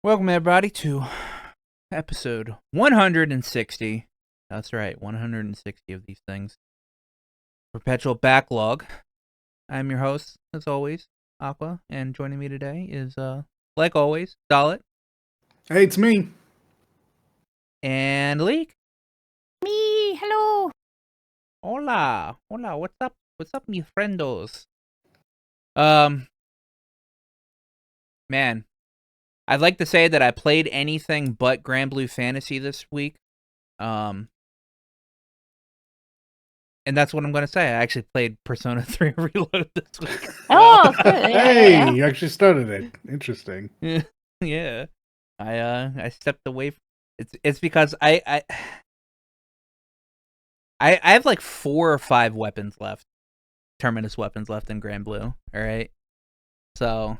Welcome, everybody, to episode 160. That's right, 160 of these things. Perpetual Backlog. I'm your host, as always, Aqua, and joining me today is, like always, Dalit. Hey, it's me. And Leek. Me, hello. Hola, what's up? What's up, mi friendos? Man, I'd like to say that I played anything but Grand Blue Fantasy this week. And that's what I'm going to say. I actually played Persona 3 Reload this week. Oh, good. Hey, you actually started it. Interesting. Yeah. I stepped away from it's because I have like 4 or 5 weapons left. Terminus weapons left in Grand Blue. All right. So,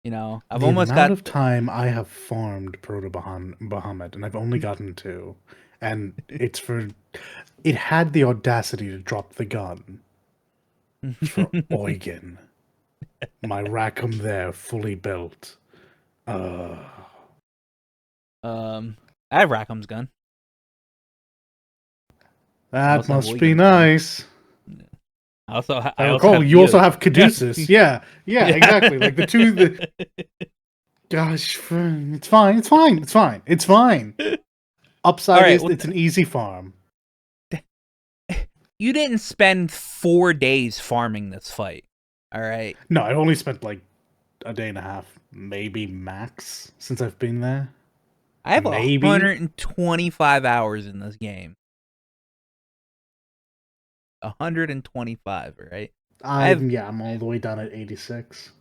I've almost got the amount of time I have farmed Proto Bahamut, and I've only gotten 2, and it's for. It had the audacity to drop the gun. It's for Eugen. My Rackham there, fully built. I have Rackham's gun. That must be nice. I also you also have Caduceus. Yeah, exactly. Like the two. Gosh, it's fine. Upside right, is it's an easy farm. You didn't spend 4 days farming this fight, all right? No, I only spent like a day and a half, maybe max, since I've been there. I have 125 hours in this game. 125, right? I'm all the way down at 86.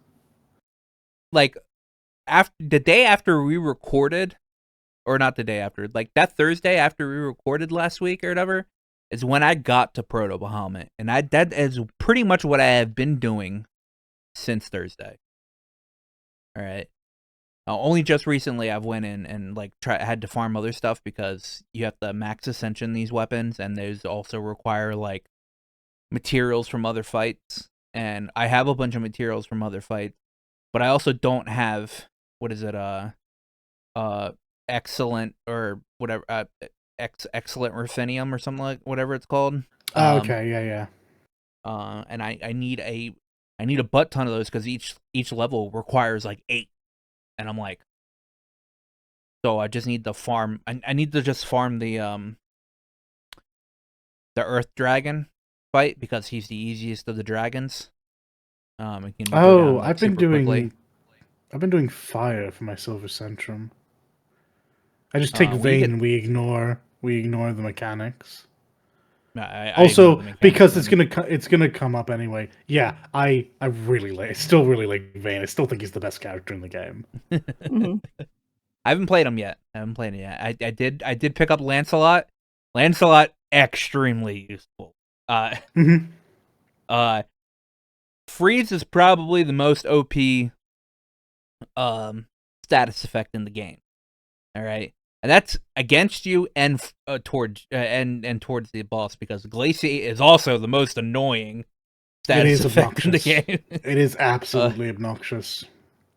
Like, the day after we recorded, or not the day after, like that Thursday after we recorded last week or whatever, is when I got to Proto Bahamut, and that is pretty much what I have been doing since Thursday. All right. Only just recently I've went in and like had to farm other stuff because you have to max ascension these weapons, and those also require like materials from other fights. And I have a bunch of materials from other fights, but I also don't have excellent or whatever excellent ruthenium or something like whatever it's called. Okay, yeah. And I need a butt ton of those because each level requires like 8. And I'm like, so I just need to farm. I need to just farm the Earth Dragon fight because he's the easiest of the dragons. I've been doing fire for my Silver Centrum. I just take Vayne and we ignore the mechanics. Because it's gonna come up anyway. Yeah, I still really like Vayne. I still think he's the best character in the game. Mm-hmm. I haven't played him yet. I did pick up Lancelot. Lancelot extremely useful. Freeze is probably the most OP status effect in the game. All right. And that's against you and towards the boss because Glaciate is also the most annoying status effect in the game. It is absolutely obnoxious.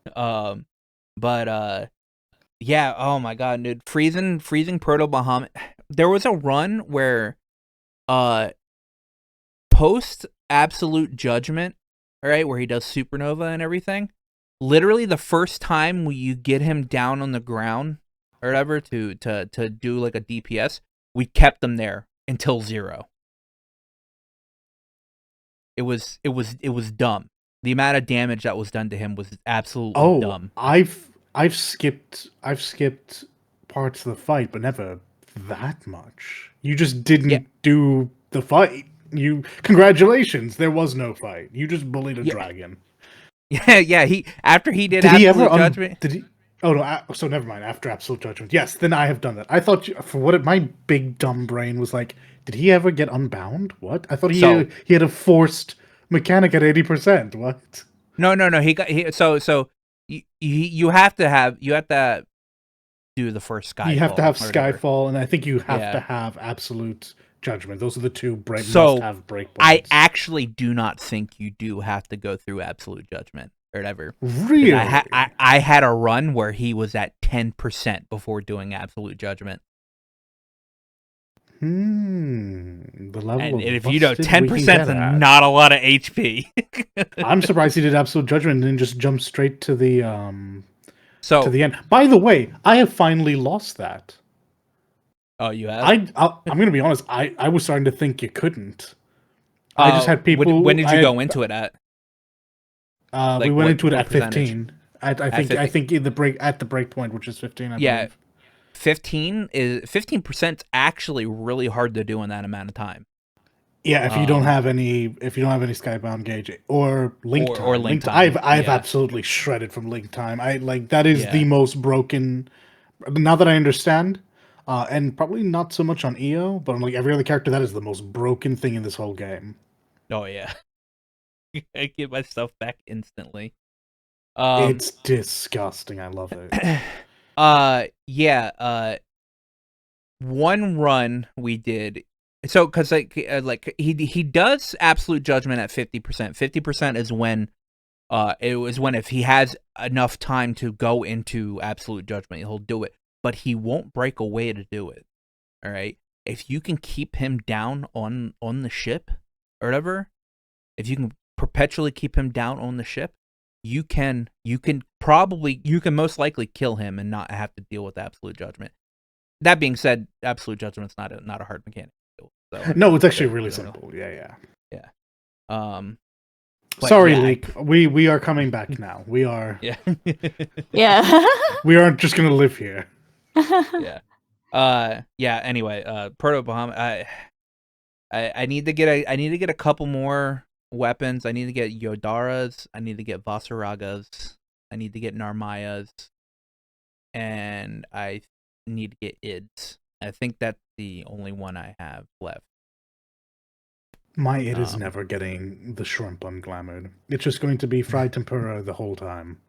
Yeah, oh my god, dude. Freezing Proto Bahamut. There was a run where post Absolute Judgment, all right, where he does Supernova and everything. Literally the first time you get him down on the ground or whatever to do like a DPS, we kept him there until 0. It was dumb. The amount of damage that was done to him was absolutely dumb. I've skipped parts of the fight, but never that much. You just didn't do the fight. Congratulations, there was no fight. You just bullied a dragon. Yeah. He Absolute Judgment. Did he? Oh no! So never mind. After Absolute Judgment, yes. Then I have done that. I thought my big dumb brain was like, did he ever get unbound? What? I thought he had a forced mechanic at 80%. What? No. So you have to do the first Skyfall. You have to have Skyfall, and I think you have to have Absolute Judgment. Those are the two must-have breakpoints. I actually do not think you do have to go through Absolute Judgment. or whatever. 'Cause Really? I had a run where he was at 10% before doing Absolute Judgment. The level And of if you know, busted we can 10% get is at. not a lot of HP. I'm surprised he did Absolute Judgment and didn't just jump straight to the So, end. By the way, I have finally lost that. oh, you have? I'm gonna be honest. I was starting to think you couldn't. I just had people. When did you go into it at? We went into it what at percentage? 15. I think 15? I think in the break point, which is 15. I Yeah, believe. 15% actually really hard to do in that amount of time. Yeah, if you don't have any Skybound gauge or link time, or link time, I've yeah. absolutely shredded from link time. I like that is Yeah. the most broken. Now that I understand, and probably not so much on EO, but on like every other character, that is the most broken thing in this whole game. Oh yeah, I get my stuff back instantly. It's disgusting. I love it. Yeah. One run we did. So, because like he does Absolute Judgment at 50%. 50% is when it was when if he has enough time to go into Absolute Judgment, he'll do it. But he won't break away to do it. All right. If you can keep him down on the ship or whatever, if you can perpetually keep him down on the ship, you can most likely kill him and not have to deal with Absolute Judgment. That being said, Absolute Judgment's not a hard mechanic. So, No, it's actually really simple. Yeah. Sorry, yeah, Leak. We are coming back now. We are. Yeah. Yeah. We aren't just gonna live here. Yeah. Yeah. Anyway, Proto Bahamut. I need to get a couple more weapons. I need to get Yodaras. I need to get Vasaragas. I need to get Narmayas. And I need to get Ids. I think that's the only one I have left. My id is never getting the shrimp unglamoured. It's just going to be fried tempura the whole time.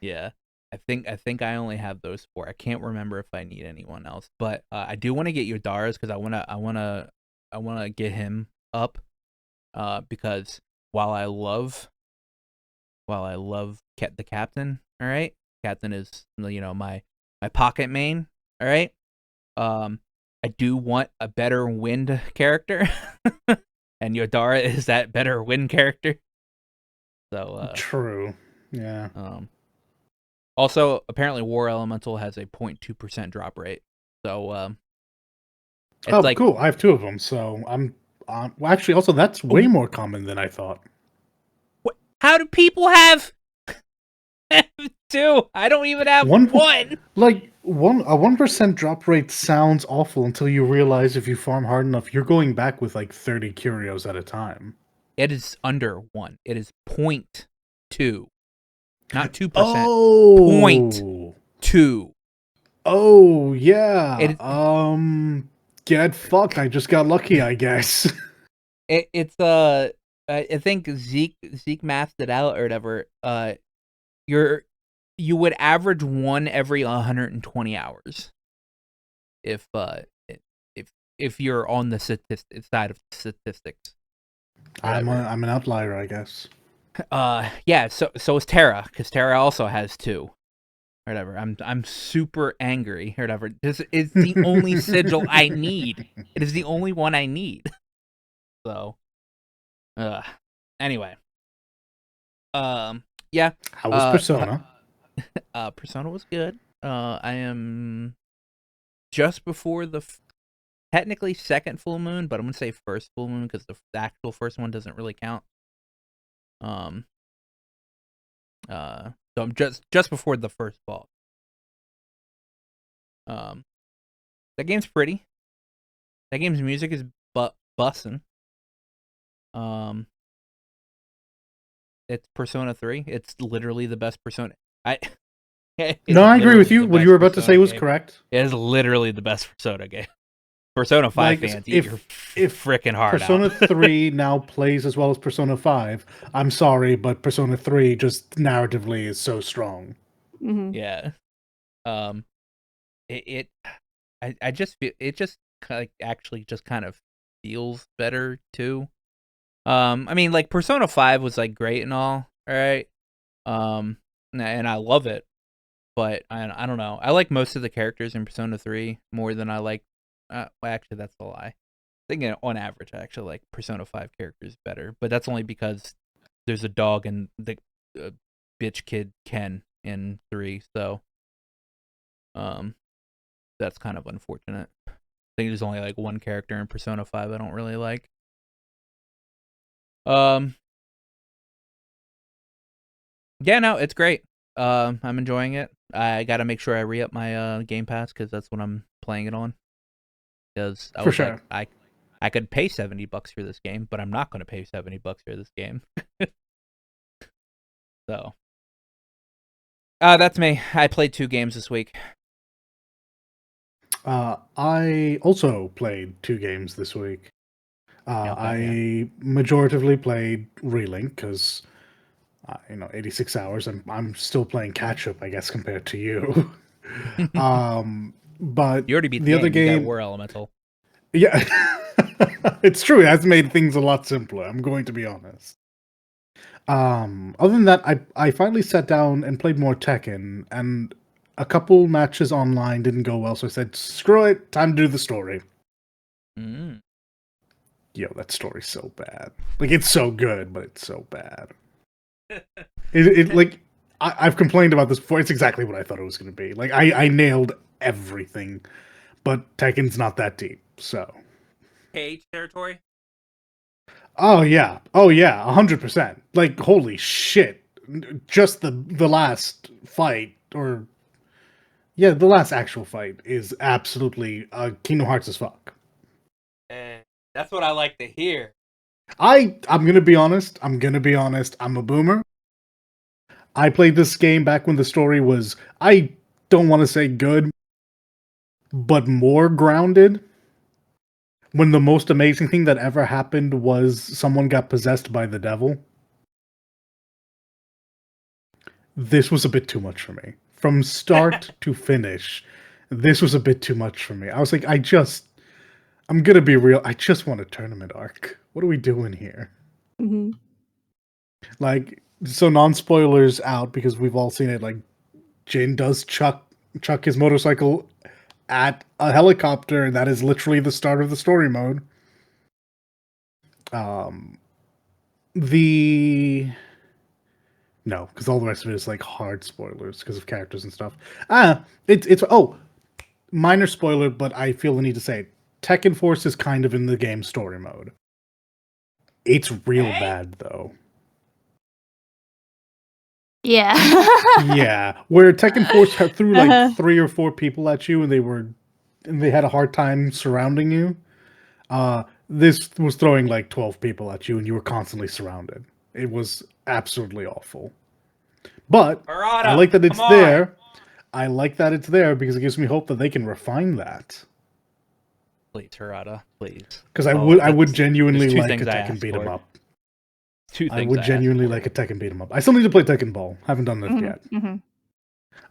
Yeah. I think I only have those 4. I can't remember if I need anyone else, but I do want to get Yodaras because I want to get him up because while I love the captain, all right? Captain is my pocket main, all right? I do want a better wind character. And Yodara is that better wind character. So true. Yeah. Also, apparently, War Elemental has a 0.2% drop rate. So, it's cool! I have 2 of them, so I'm. Well, actually, also that's way more common than I thought. How do people have 2? I don't even have 1. Like a 1% drop rate sounds awful until you realize if you farm hard enough, you're going back with like 30 curios at a time. It is under 1. It is 0.2. Not 2%. Oh, 0.2. Oh yeah. Get fucked. I just got lucky, I guess. It's I think Zeke mathed it out or whatever. You would average 1 every 120 hours. If you're on the side of statistics. I'm an outlier, I guess. Yeah, so is Terra, because Terra also has 2. Or whatever. I'm super angry. Or whatever. This is the only sigil I need. It is the only one I need. So anyway. Yeah. How was Persona? Persona was good. I am just before the technically second full moon, but I'm gonna say first full moon because the actual first one doesn't really count. So I'm just before the first fall. That game's pretty. That game's music is bussin'. It's Persona 3. It's literally the best Persona. No, I agree with you. What you were about to say was correct. It is literally the best Persona game. Persona 5 fans, eat your freaking heart Persona out. 3 now plays as well as Persona 5, I'm sorry, but Persona 3 just narratively is so strong. Mm-hmm. Yeah. I just feel it just like actually just kind of feels better too. I mean, like Persona 5 was like great and all right, And I love it. But I don't know. I like most of the characters in Persona 3 more than I like. Well, actually, that's a lie. I think on average, I actually like Persona 5 characters better. But that's only because there's a dog and the bitch kid Ken in 3. So, that's kind of unfortunate. I think there's only like one character in Persona 5 I don't really like. Yeah, no, it's great. I'm enjoying it. I got to make sure I re-up my Game Pass because that's what I'm playing it on. Because I For was sure. like, I could pay $70 for this game, but I'm not going to pay $70 for this game. So, that's me. I played 2 games this week. I also played 2 games this week. Yeah, okay, I majoritively played Relink because 86 hours. I'm still playing catch up, I guess, compared to you. yeah. But You already beat the the other game. You got game, War Elemental. yeah, it's true. It has made things a lot simpler. I'm going to be honest. Other than that, I finally sat down and played more Tekken, and a couple matches online didn't go well, so I said, "Screw it, time to do the story." Mm. Yo, that story's so bad. Like, it's so good, but it's so bad. It like I've complained about this before. It's exactly what I thought it was going to be. Like, I nailed everything, but Tekken's not that deep. So, Cage territory. oh yeah, 100%. Like, holy shit! Just the last fight, or yeah, the last actual fight is absolutely Kingdom Hearts as fuck. And that's what I like to hear. I'm gonna be honest. I'm a boomer. I played this game back when the story was, I don't want to say good, but more grounded. When the most amazing thing that ever happened was someone got possessed by the devil. This was a bit too much for me. From start to finish, this was a bit too much for me. I was like, I'm gonna be real, I just want a tournament arc. What are we doing here? Mhm. Like, so non-spoilers out because we've all seen it, like, Jin does chuck his motorcycle at a helicopter, and that is literally the start of the story mode. Um, the No, because all the rest of it is like hard spoilers because of characters and stuff. It's minor spoiler, but I feel the need to say it. Tekken Force is kind of in the game story mode. It's real bad though. Yeah. Yeah, where Tekken Force threw like 3 or 4 people at you, and they had a hard time surrounding you. This was throwing like 12 people at you, and you were constantly surrounded. It was absolutely awful. But I like that it's there. I like that it's there because it gives me hope that they can refine that. Please, Harada, please. Because I would genuinely there's 2 like a things I Tekken asked beat 'em for. up. 2 I things would I asked genuinely for. like a Tekken beat 'em up. I still need to play Tekken Ball. Haven't done that yet. Mhm.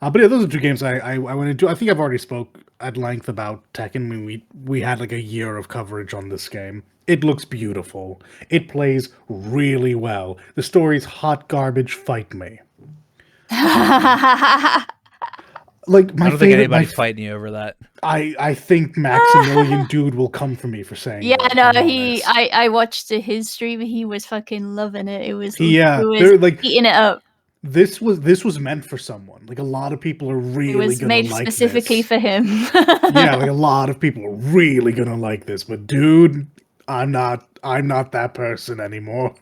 But yeah, those are 2 games I went into. I think I've already spoke at length about Tekken when we had like a year of coverage on this game. It looks beautiful. It plays really well. The story's hot garbage. Fight me. Like I don't think anybody's fighting you over that. I think Maximilian Dude will come for me for saying Yeah, that. no, I'm honest. I watched his stream. He was fucking loving it. He Yeah, was they're like, eating it up. this was meant for someone. Like, a lot of people are It really was gonna made like specifically this. for him. Yeah, like a lot of people are really gonna like this. But dude, I'm not that person anymore.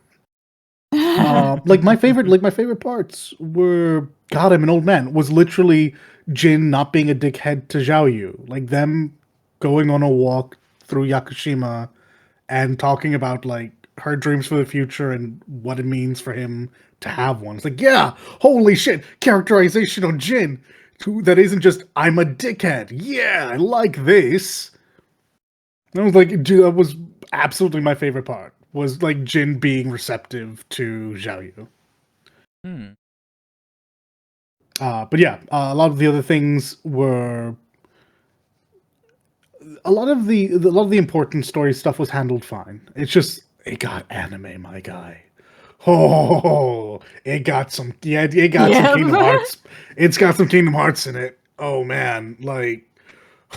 Like my favorite parts were, God, I'm an old man, was literally Jin not being a dickhead to Xiaoyu. Like, them going on a walk through Yakushima and talking about like her dreams for the future and what it means for him to have one. It's like, yeah, holy shit, characterization on Jin that isn't just I'm a dickhead. Yeah, I like this. And I was like, dude, that was absolutely my favorite part. Was like Jin being receptive to Xiaoyu. Hmm. But yeah, a lot of the other things were a lot of the important story stuff was handled fine. It's just, it got anime, my guy. Oh, it got some. Yeah, it got some Yeah. Kingdom Hearts. It's got some Kingdom Hearts in it. Oh man, like,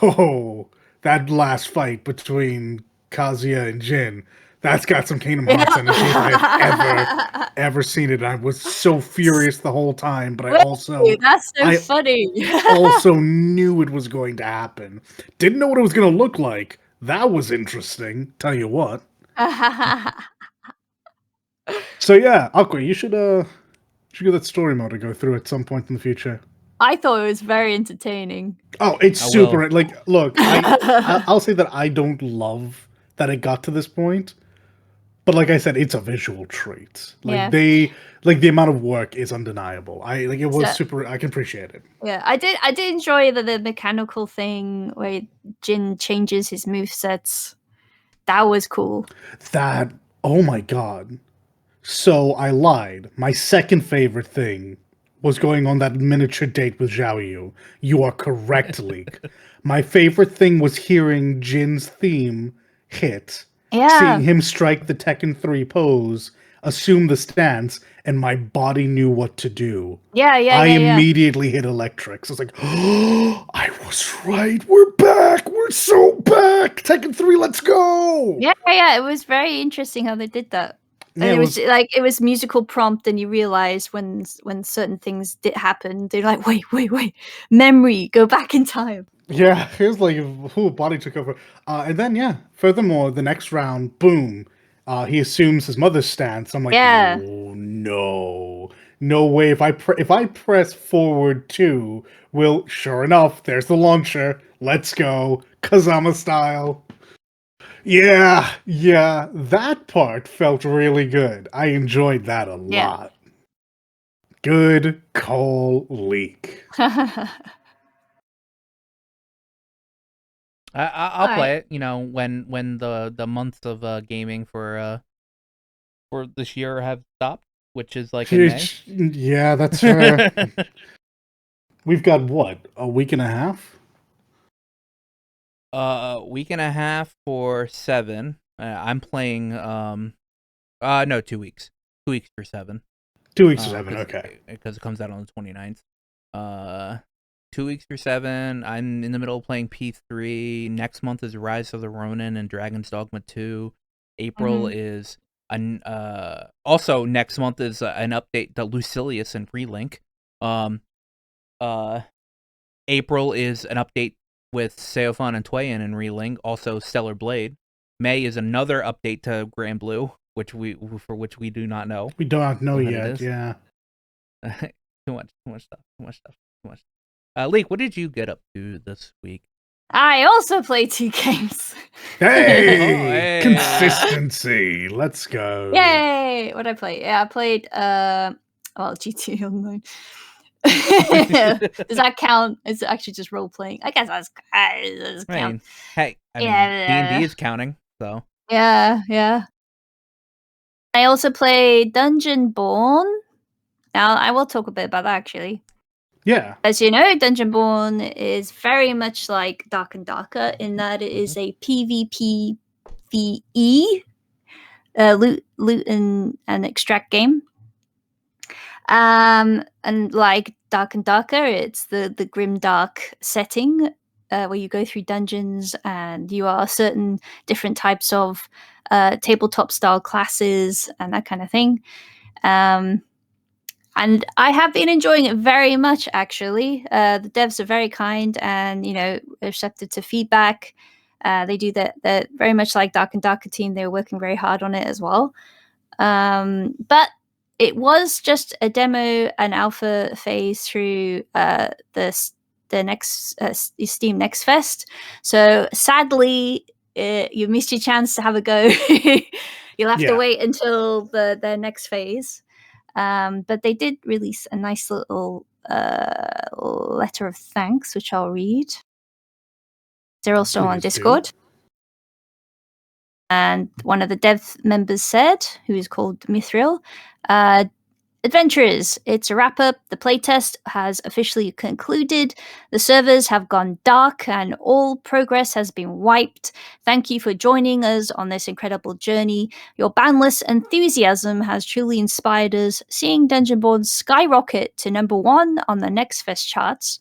oh, that last fight between Kazuya and Jin. That's got some Kingdom Hearts energy if I have ever seen it. I was so furious the whole time, but Wait, that's so I funny. also knew it was going to happen. Didn't know what it was going to look like. That was interesting. Tell you what. So yeah, Aqua, you should get that story mode to go through at some point in the future. I thought it was very entertaining. Oh, it's I will. super. Like, look, I'll say that I don't love that it got to this point, but like I said, it's a visual treat. Yeah. Like the amount of work is undeniable. It was So- super. I can appreciate it. Yeah, I did enjoy the mechanical thing where Jin changes his movesets. That was cool. That, oh my god. So I lied. My second favorite thing was going on that miniature date with Zhao Yu. You are correct, Leek. My favorite thing was hearing Jin's theme hit, Yeah. seeing him strike the Tekken 3 pose, assume the stance, and my body knew what to do. Yeah, I immediately hit electrics. I was like, oh, I was right. We're back. We're so back. Tekken 3, let's go. Yeah. It was very interesting how they did that. And Yeah, it was like it was musical prompt, and you realize when certain things did happen, they're like, wait, memory, go back in time. yeah, it was like who body took over. And then yeah, furthermore, the next round, boom, he assumes his mother's stance. I'm like, Yeah. oh no, no way. If I press forward 2, will sure enough, there's the launcher. Let's go, Kazama style. Yeah, that part felt really good. I enjoyed that a lot. Good call, Leak. I'll All play right. it. You know, when the months of gaming for this year have stopped, which is like in May. Yeah, that's fair. We've got what, a week and a half? Week and a half for 7. I'm playing no, 2 weeks. 2 weeks for 7. 2 weeks or 7, okay. Because it comes out on the 29th. 2 weeks for 7. I'm in the middle of playing P3. Next month is Rise of the Ronin and Dragon's Dogma 2. April is also next month is an update to Lucilius and Relink. April is an update with Seofan and Toyin and Relink, also Stellar Blade. May is another update to Grand Blue, which we do not know. We don't know what it yet, is. yeah. Too much stuff. Leek, what did you get up to this week? I also played 2 games. Hey! Consistency! Let's go. Yay! What did I play? Yeah, I played GTA Online. Does that count? It's actually just role playing. I guess that's count. D&D is counting, so. Yeah. I also played Dungeon Born. Now I will talk a bit about that actually. Yeah. As you know, Dungeon Born is very much like Dark and Darker in that it is a PvP VE loot and extract game. And like Dark and Darker, it's the grim dark setting where you go through dungeons and you are certain different types of tabletop style classes and that kind of thing. And I have been enjoying it very much, actually. The devs are very kind and, receptive to feedback. They do that. They're very much like Dark and Darker team. They're working very hard on it as well. But it was just a demo, an alpha phase through the next Steam Next Fest. So sadly, you missed your chance to have a go. You'll have to wait until their next phase. But they did release a nice little letter of thanks, which I'll read. They're also on Discord. And one of the dev members said, who is called Mithril, Adventurers, it's a wrap up. The playtest has officially concluded. The servers have gone dark and all progress has been wiped. Thank you for joining us on this incredible journey. Your boundless enthusiasm has truly inspired us, seeing Dungeon Board skyrocket to #1 on the Next Fest charts,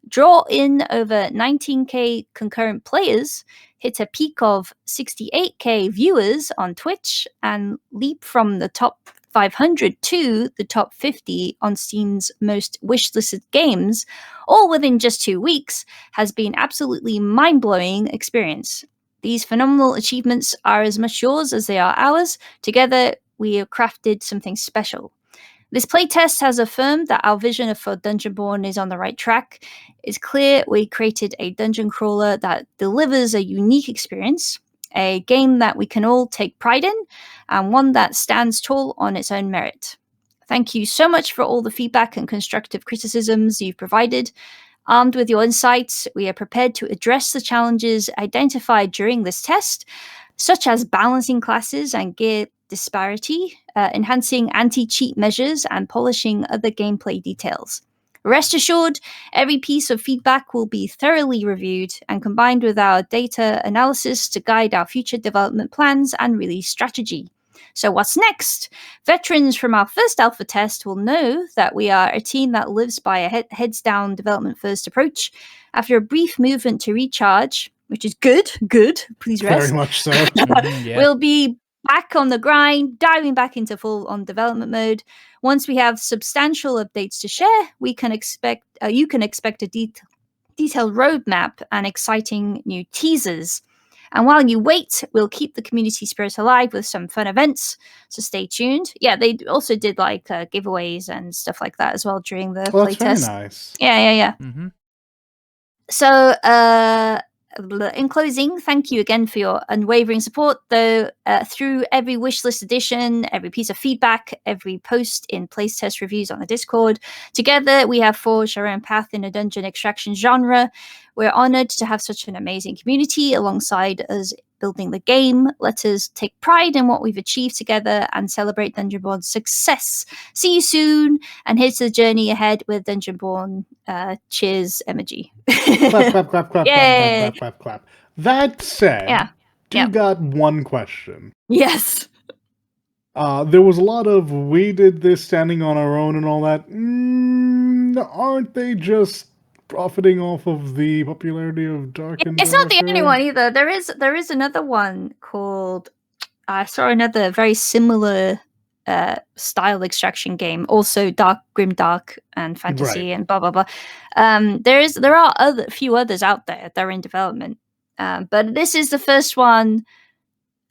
draw in over 19k concurrent players, hit a peak of 68k viewers on Twitch, and leap from the top 500 to the top 50 on Steam's most wishlisted games, all within just 2 weeks, has been absolutely mind-blowing experience. These phenomenal achievements are as much yours as they are ours. Together, we have crafted something special. This playtest has affirmed that our vision for Dungeonborn is on the right track. It's clear we created a dungeon crawler that delivers a unique experience, a game that we can all take pride in, and one that stands tall on its own merit. Thank you so much for all the feedback and constructive criticisms you've provided. Armed with your insights, we are prepared to address the challenges identified during this test, such as balancing classes and gear disparity, enhancing anti-cheat measures, and polishing other gameplay details. Rest assured, every piece of feedback will be thoroughly reviewed and combined with our data analysis to guide our future development plans and release strategy. So what's next? Veterans from our first alpha test will know that we are a team that lives by a heads-down development-first approach. After a brief movement to recharge, which is good, please rest. Very much so. Yeah. We'll be back on the grind, diving back into full-on development mode. Once we have substantial updates to share, you can expect a detailed roadmap and exciting new teasers. And while you wait, we'll keep the community spirit alive with some fun events, so stay tuned. Yeah, they also did like giveaways and stuff like that as well during the Well, that's very playtest. nice. Yeah. Mm-hmm. So, in closing, thank you again for your unwavering support, though, through every wishlist edition, every piece of feedback, every post in playtest reviews on the Discord. Together, we have forged our own path in a dungeon extraction genre. We're honored to have such an amazing community alongside us building the game. Let us take pride in what we've achieved together and celebrate Dungeonborn's success. See you soon, and here's the journey ahead with Dungeonborn. Cheers, emoji. Clap. Yay. Clap. That said, Yeah. got one question. Yes. There was a lot of we did this standing on our own and all that. Aren't they just profiting off of the popularity of Dark and It's not the only Darker? one either. There is another one called. I saw another very similar style extraction game, also grim dark and fantasy Right. and blah blah blah. There are a few others out there that are in development, but this is the first one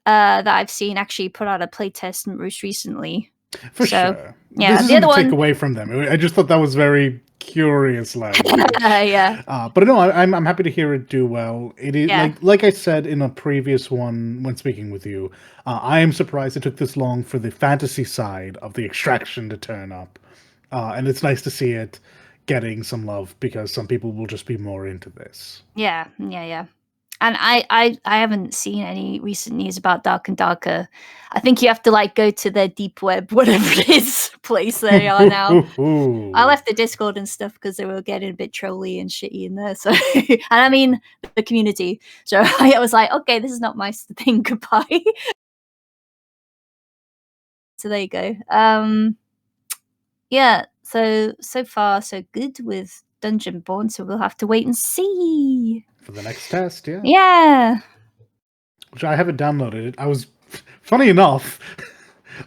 that I've seen actually put out a playtest most recently. For So, sure. yeah, This the isn't other to take one- away from them. I just thought that was very curious language. Yeah. But no, I'm happy to hear it do well. It is Yeah. like I said in a previous one when speaking with you. I am surprised it took this long for the fantasy side of the extraction to turn up, and it's nice to see it getting some love because some people will just be more into this. Yeah. And I haven't seen any recent news about Dark and Darker. I think you have to like go to their deep web, whatever it is, place they are now. I left the Discord and stuff because they were getting a bit trolly and shitty in there. So, and I mean the community. So I was like, okay, this is not my thing. Goodbye. So there you go. Yeah. So far so good with Dungeonborn. So we'll have to wait and see. For the next test, yeah. Yeah. Which I haven't downloaded it. I was, funny enough,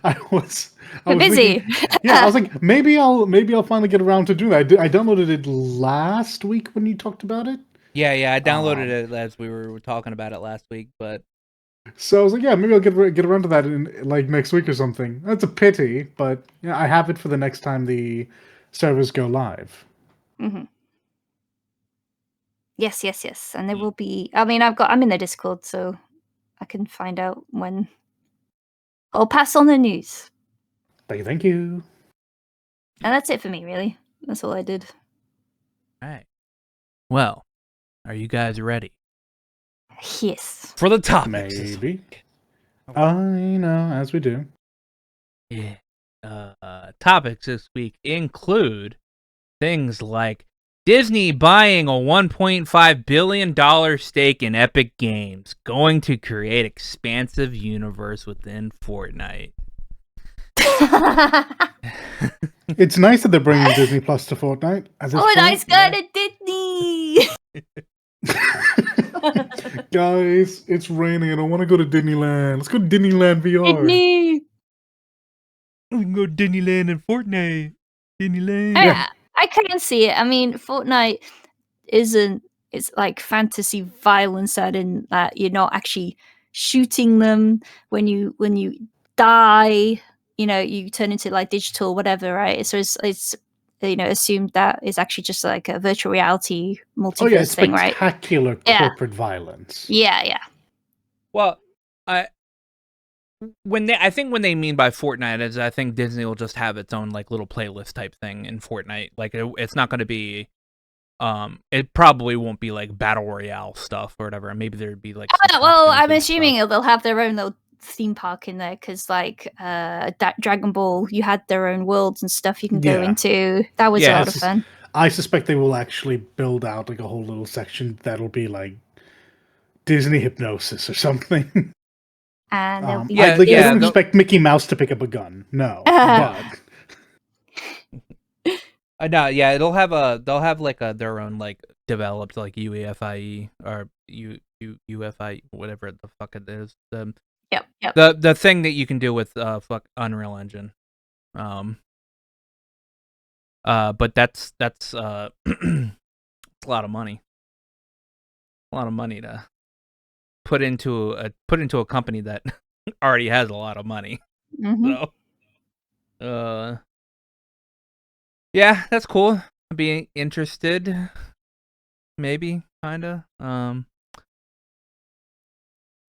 I was busy. Thinking, yeah, I was like, maybe I'll finally get around to doing that. I downloaded it last week when you talked about it. Yeah, I downloaded it as we were talking about it last week, but so I was like, yeah, maybe I'll get around to that in like next week or something. That's a pity, but yeah, I have it for the next time the servers go live. Mm-hmm. Yes. And there will be. I mean, I'm in the Discord, so I can find out when. I'll pass on the news. Thank you. And that's it for me, really. That's all I did. all right. Well, are you guys ready Yes. for the topics? Maybe. I know, as we do. Yeah. topics this week include things like Disney buying a $1.5 billion stake in Epic Games, going to create expansive universe within Fortnite. It's nice that they're bringing Disney Plus to Fortnite. Fortnite's got a Disney. Guys, it's raining. I don't want to go to Disneyland. Let's go to Disneyland VR. Disney. We can go to Disneyland and Fortnite. Disneyland. I can see it. I mean, Fortnite it's like fantasy violence, in that you're not actually shooting them when you die. You turn into like digital whatever, right? So it's assumed that is actually just like a virtual reality multiverse thing, right? Spectacular corporate violence. Yeah. Well, I think when they mean by Fortnite is, I think Disney will just have its own like little playlist type thing in Fortnite. Like it's not going to be, it probably won't be like battle royale stuff or whatever. Maybe there'd be like. Well, I'm assuming they'll have their own little theme park in there, because like Dragon Ball, you had their own worlds and stuff you can go into. That was a lot of fun. I suspect they will actually build out like a whole little section that'll be like Disney hypnosis or something. And I don't expect Mickey Mouse to pick up a gun. No, but no, yeah, they'll have like their own like developed like UEFIE or UFI, whatever the fuck it is. Yep. The thing that you can do with Unreal Engine. But that's it's a lot of money. A lot of money to put into a company that already has a lot of money. Mm-hmm. So, yeah, that's cool. I'd be interested. Maybe, kinda.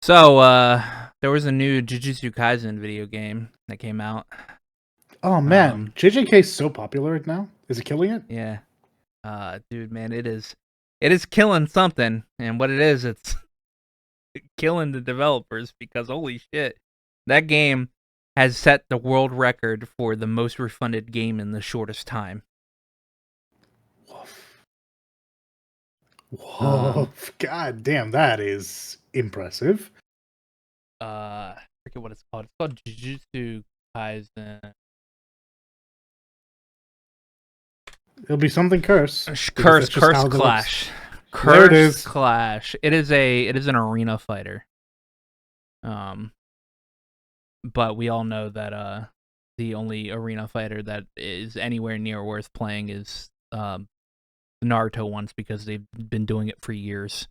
So, there was a new Jujutsu Kaisen video game that came out. Oh man, JJK is so popular right now. Is it killing it? Yeah. Dude, man, it is killing something, and what it is, it's killing the developers, because holy shit, that game has set the world record for the most refunded game in the shortest time. Woof. God damn, that is impressive. I forget what it's called. It's called Jujutsu Kaisen. It'll be something curse. Curse Clash. Curse Clash. It is an arena fighter. But we all know that the only arena fighter that is anywhere near worth playing is the Naruto ones, because they've been doing it for years.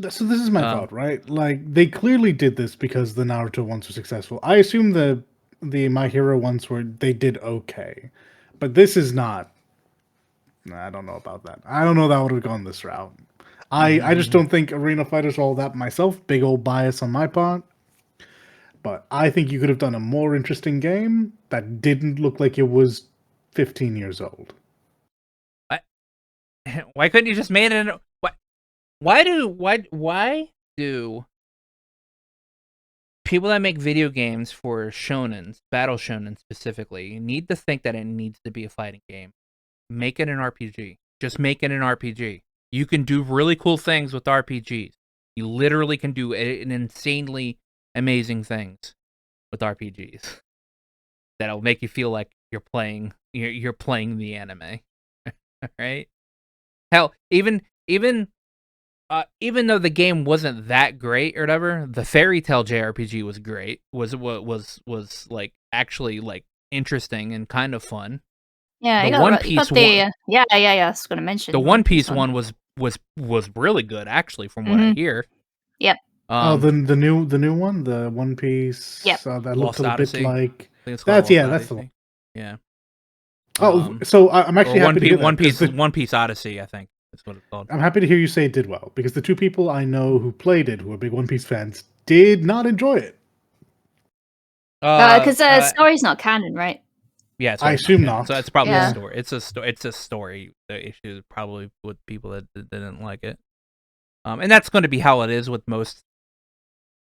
So this is my thought, right? Like, they clearly did this because the Naruto ones were successful. I assume the My Hero ones they did okay, but this is not. I don't know about that. I don't know that would have gone this route. I just don't think arena fighters are all that myself. Big old bias on my part. But I think you could have done a more interesting game that didn't look like it was 15 years old. Why couldn't you just made it? Why do people that make video games for shonens, battle shonen specifically, need to think that it needs to be a fighting game? Make it an RPG. Just make it an RPG. You can do really cool things with RPGs. You literally can do an insanely amazing things with RPGs that'll make you feel like you're playing the anime. Right? Hell, even though the game wasn't that great or whatever, the Fairy Tail JRPG was great. Was like actually like interesting and kind of fun. Yeah, the One Piece one. Yeah. I was going to mention the One Piece one was really good, actually, from what I hear. Yep. The new one, the One Piece. Yep. That Lost looks a Odyssey. bit like. That's that's the one. Yeah. So I'm actually happy to hear that, One Piece Odyssey, I think that's what it's called. I'm happy to hear you say it did well, because the two people I know who played it, who are big One Piece fans, did not enjoy it. Because the story's not canon, right? Yeah, I assume not. So it's probably a story. It's a story. The issue is probably with people that didn't like it. And that's going to be how it is with most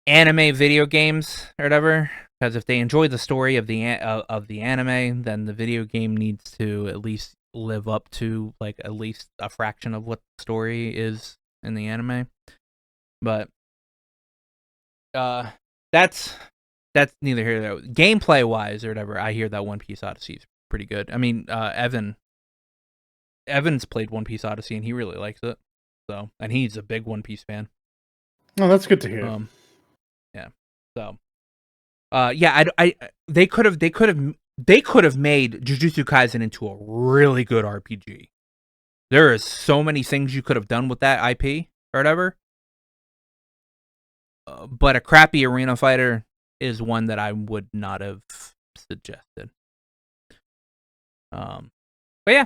anime video games or whatever. Because if they enjoy the story of the anime, then the video game needs to at least live up to like at least a fraction of what the story is in the anime. But that's neither here nor there. Gameplay wise or whatever, I hear that One Piece Odyssey is pretty good. I mean, Evan's played One Piece Odyssey and he really likes it. So, and he's a big One Piece fan. Oh, that's good to hear. Yeah. So, yeah, they could have made Jujutsu Kaisen into a really good RPG. There is so many things you could have done with that IP or whatever. But a crappy arena fighter is one that I would not have suggested. But yeah,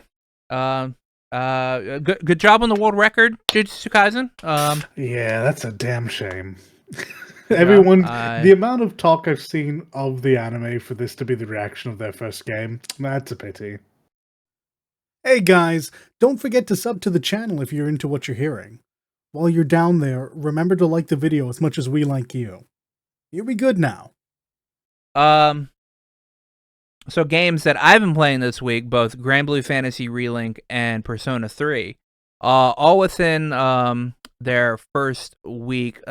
good job on the world record, Jujutsu Kaisen. Yeah, that's a damn shame. Everyone, the amount of talk I've seen of the anime for this to be the reaction of their first game, that's a pity. Hey guys, don't forget to sub to the channel if you're into what you're hearing. While you're down there, remember to like the video as much as we like you. You'll be good now. So games that I've been playing this week, both Grand Blue Fantasy Relink and Persona 3, all within their first week.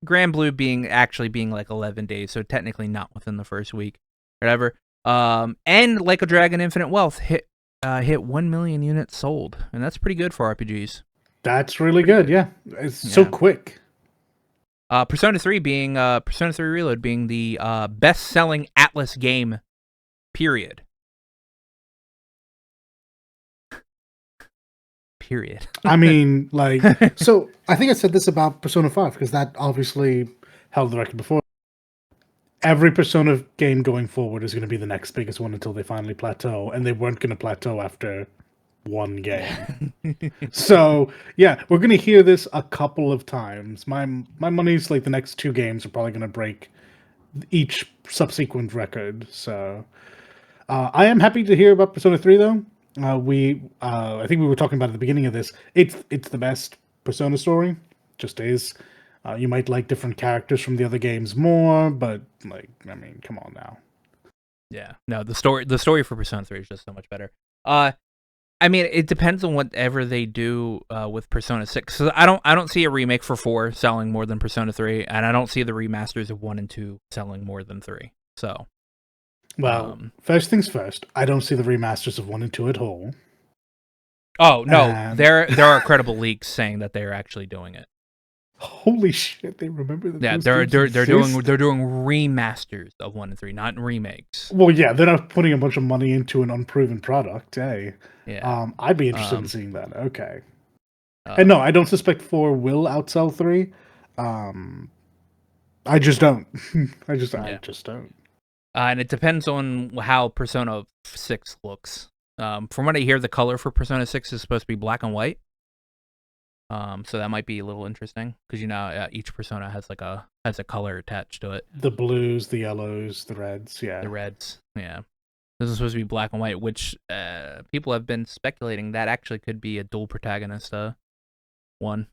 Grand Blue being like 11 days, so technically not within the first week, whatever. And Like a Dragon Infinite Wealth hit 1 million units sold, and that's pretty good for RPGs. That's really good, yeah. It's so quick. Persona 3 Reload being the best-selling Atlas game, period. Period. I mean, like, so I think I said this about Persona 5, because that obviously held the record before. Every Persona game going forward is going to be the next biggest one until they finally plateau, and they weren't going to plateau after one game. So, yeah, we're going to hear this a couple of times. My money's like the next 2 games are probably going to break each subsequent record. So, I am happy to hear about Persona 3, though. I think we were talking about at the beginning of this. It's the best Persona story. Just is. You might like different characters from the other games more, but like, I mean, come on now. Yeah, no, the story for Persona 3 is just so much better. I mean, it depends on whatever they do with Persona 6. So I don't see a remake for 4 selling more than Persona 3, and I don't see the remasters of 1 and 2 selling more than 3. So, well, first things first, I don't see the remasters of 1 and 2 at all. Oh no, there are credible leaks saying that they are actually doing it. Holy shit! They remember that. Yeah, they're doing remasters of 1 and 3, not remakes. Well, yeah, they're not putting a bunch of money into an unproven product. Hey, yeah. I'd be interested in seeing that. Okay, and no, I don't suspect 4 will outsell 3. I just don't. I just don't. And it depends on how Persona 6 looks. From what I hear, the color for Persona 6 is supposed to be black and white. So that might be a little interesting because each persona has a color attached to it. The blues, the yellows, the reds. Yeah, the reds. Yeah, this is supposed to be black and white, which people have been speculating that actually could be a dual protagonist one.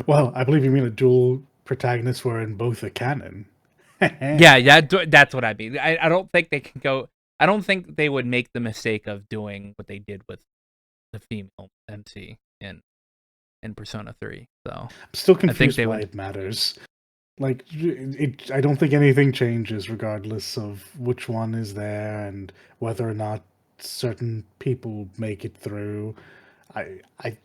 Well, I believe you mean a dual protagonist wherein both are canon. yeah, that's what I mean. I don't think they can go. I don't think they would make the mistake of doing what they did with the female MC in Persona 3. So I'm still confused why it matters. Like, I don't think anything changes regardless of which one is there and whether or not certain people make it through. I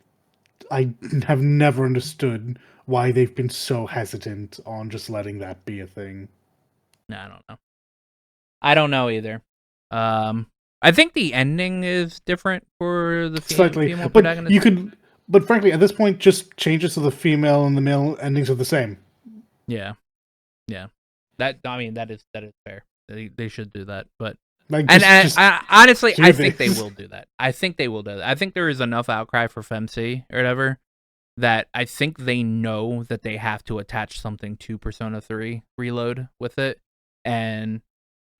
have never understood why they've been so hesitant on just letting that be a thing. No, I don't know. I don't know either. I think the ending is different for the female protagonist. But frankly, at this point, just change it so the female and the male endings are the same. Yeah. That is fair. They should do that, but honestly, I think they will do that. I think there is enough outcry for FemC or whatever that I think they know that they have to attach something to Persona 3 Reload with it, and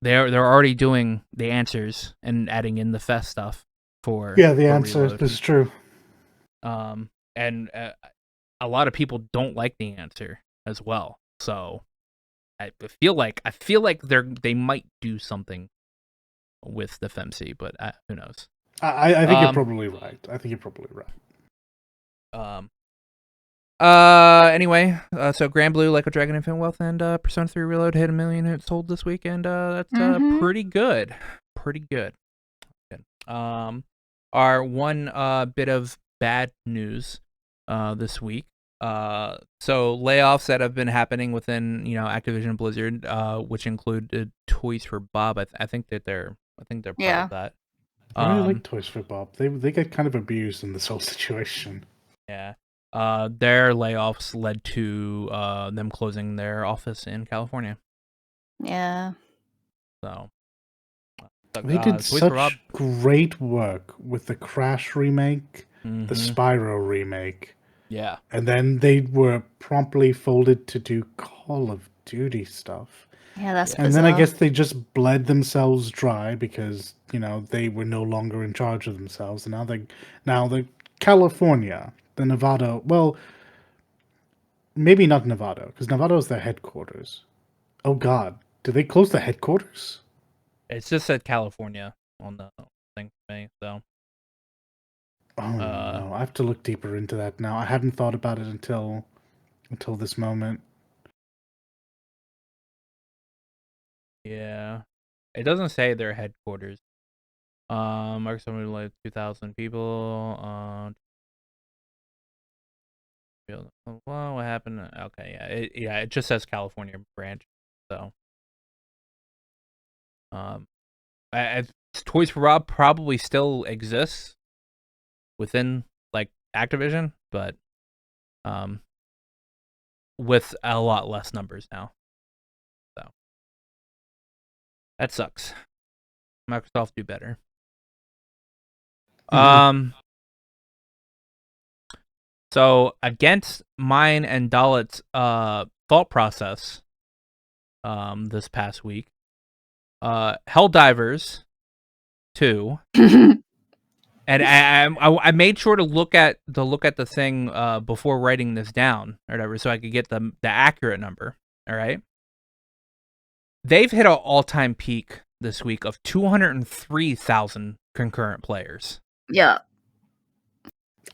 they're already doing the answers and adding in the fest stuff for the answer. This is true. And a lot of people don't like the answer as well. So I feel like they might do something with the FMC, but who knows? I think you're probably right. Anyway, so Grand Blue, Like a Dragon, Infinite Wealth, and Persona 3 Reload hit 1 million hits sold this week, and that's pretty good. Pretty good. Our one bit of bad news this week. So layoffs that have been happening within Activision Blizzard, which include Toys for Bob. I think they're part of that. I really like Toys for Bob. They get kind of abused in this whole situation. Yeah. Their layoffs led to them closing their office in California. Yeah. So they did such great work with the Crash remake, the Spyro remake. Yeah. And then they were promptly folded to do Call of Duty stuff. Yeah, that's And bizarre. then I guess they just bled themselves dry because, they were no longer in charge of themselves. And now the California, the Nevada, well, maybe not Nevada, because Nevada is their headquarters. Oh God, did they close the headquarters? It's just said California on the thing for me, so. Oh no, I have to look deeper into that now. I hadn't thought about it until this moment. Yeah, it doesn't say their headquarters. Microsoft like 2,000 people. Well, what happened? Okay, it just says California branch. So, Toys for Bob probably still exists within like Activision, but with a lot less numbers now. So that sucks. Microsoft do better. So against mine and Dalet's thought process this past week, Helldivers 2. And I made sure to look at the thing before writing this down or whatever, so I could get the accurate number. All right, they've hit an all-time peak this week of 203,000 concurrent players. Yeah,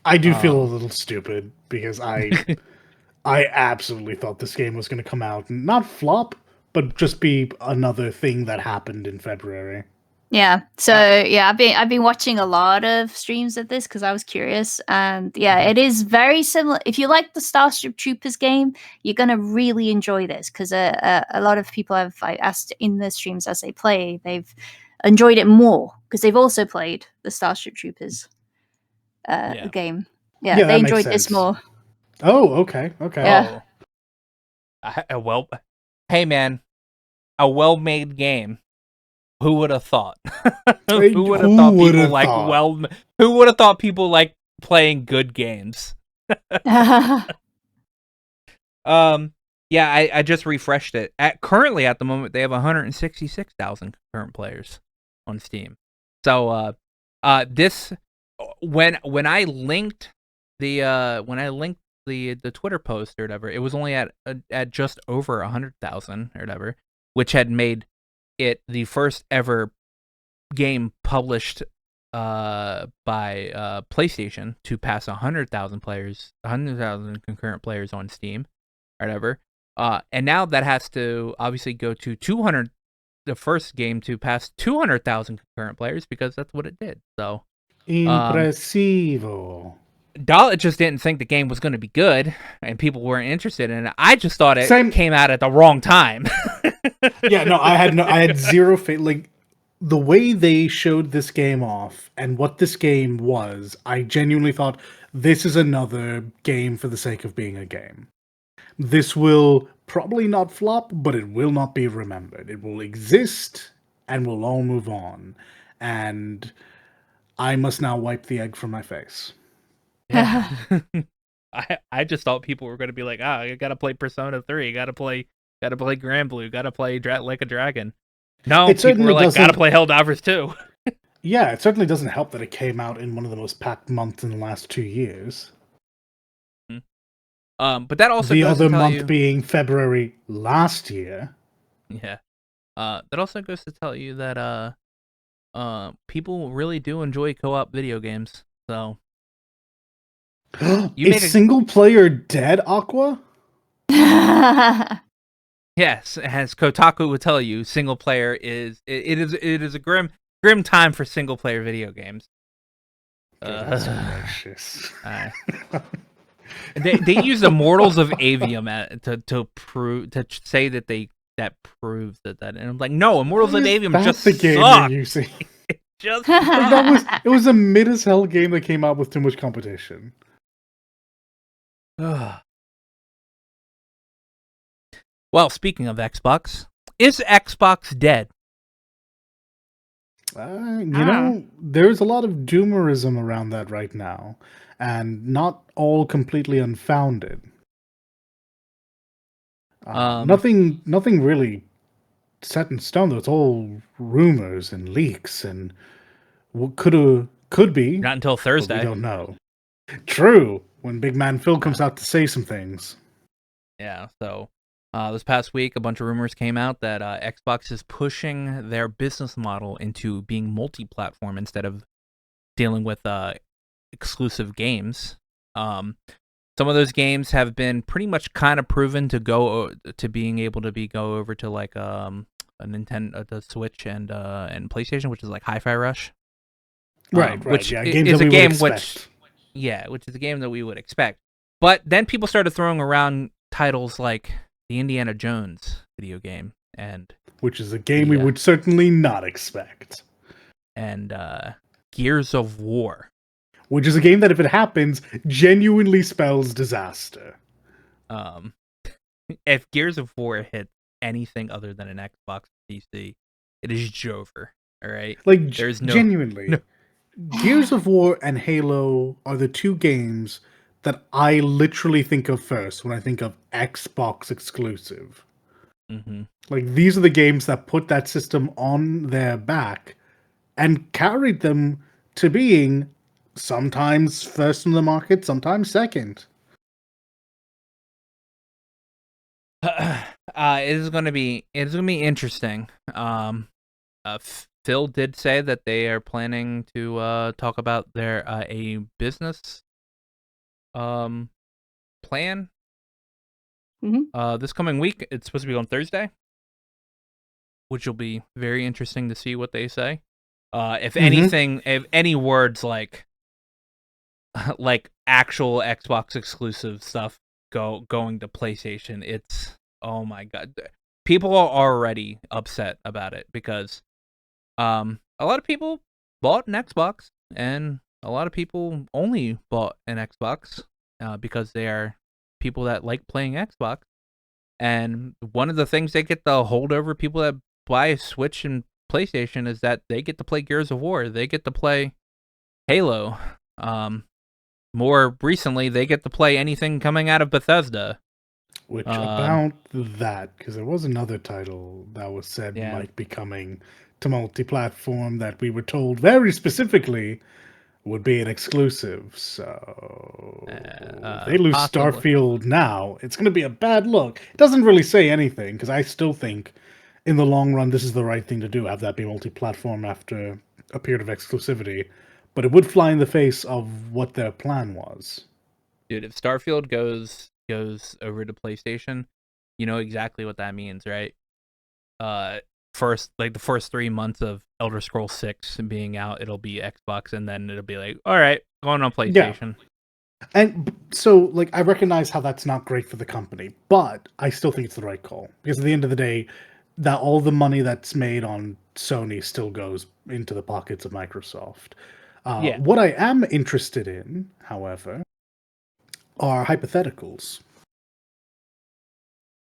I do feel a little stupid because I absolutely thought this game was going to come out and not flop, but just be another thing that happened in February. Yeah. So I've been watching a lot of streams of this because I was curious, and it is very similar. If you like the Starship Troopers game, you're gonna really enjoy this because a lot of people I asked in the streams as they play, they've enjoyed it more because they've also played the Starship Troopers game. Yeah, they enjoyed this more. Oh, okay. Yeah. Hey man, a well-made game. Who would have thought? Who would have thought people like playing good games? I just refreshed it. Currently at the moment they have 166,000 concurrent players on Steam. So this when I linked the Twitter post or whatever, it was only at just over 100,000 or whatever, which had made it the first ever game published by PlayStation to pass 100,000 concurrent players on Steam, or whatever. And now that has to obviously go to 200, the first game to pass 200,000 concurrent players because that's what it did. So impressivo. Dalit just didn't think the game was going to be good, and people weren't interested in it. I just thought it came out at the wrong time. Yeah, no, I had zero faith. Like, the way they showed this game off and what this game was, I genuinely thought this is another game for the sake of being a game. This will probably not flop, but it will not be remembered. It will exist, and we'll all move on. And I must now wipe the egg from my face. Yeah. I just thought people were going to be like, you got to play Persona 3, got to play Grand Blue, got to play Like a Dragon. No, people were like, got to play Helldivers 2. Yeah, it certainly doesn't help that it came out in one of the most packed months in the last 2 years. But that also the goes other to tell month you... being February last year. Yeah. That also goes to tell you that people really do enjoy co-op video games. So you Is make a single player dead, Aqua? yes, as Kotaku would tell you, single player is a grim time for single player video games. Goodness gracious. They use Immortals of Avium to say that that proves that, and I'm like, no, Immortals Why of is Avium that just the game sucks. you're using? Just Like it was a mid as hell game that came out with too much competition. Well, speaking of Xbox, is Xbox dead? There's a lot of doomerism around that right now, and not all completely unfounded. Nothing really set in stone, though. It's all rumors and leaks and what could be. Not until But Thursday. we don't know. True, when Big Man Phil comes out to say some things. Yeah, so this past week, a bunch of rumors came out that Xbox is pushing their business model into being multi-platform instead of dealing with exclusive games. Some of those games have been pretty much kind of proven to go to being able to go over to like a Nintendo, the Switch and PlayStation, which is like Hi-Fi Rush. Right. Which yeah, is games that a we game would expect. which is a game that we would expect. But then people started throwing around titles like the Indiana Jones video game and which is a game we would certainly not expect. And Gears of War, which is a game that, if it happens, genuinely spells disaster. If Gears of War hits anything other than an Xbox PC, it is Jover. All right, like there's genuinely. Gears of War and Halo are the two games that I literally think of first when I think of Xbox exclusive. Mm-hmm. Like, these are the games that put that system on their back and carried them to being sometimes first in the market, sometimes second. It is going to be interesting. Phil did say that they are planning to talk about their a business plan. Mm-hmm. This coming week. It's supposed to be on Thursday, which will be very interesting to see what they say. If anything, if any words like actual Xbox exclusive stuff going to PlayStation, it's, oh my god. People are already upset about it because a lot of people bought an Xbox, and a lot of people only bought an Xbox because they are people that like playing Xbox. And one of the things they get to hold over people that buy a Switch and PlayStation is that they get to play Gears of War. They get to play Halo. More recently, they get to play anything coming out of Bethesda. Which, about that, because there was another title that was said might be coming to multi-platform that we were told very specifically would be an exclusive. So if they lose possibly. Starfield now, it's going to be a bad look. It doesn't really say anything, because I still think in the long run this is the right thing to do, have that be multi-platform after a period of exclusivity. But it would fly in the face of what their plan was. Dude, if Starfield goes over to PlayStation, you know exactly what that means, right? The first 3 months of Elder Scrolls 6 being out, it'll be Xbox, and then it'll be like, all right, going on PlayStation. Yeah. And so, like, I recognize how that's not great for the company, but I still think it's the right call, because at the end of the day, that all the money that's made on Sony still goes into the pockets of Microsoft. What I am interested in, however, are hypotheticals.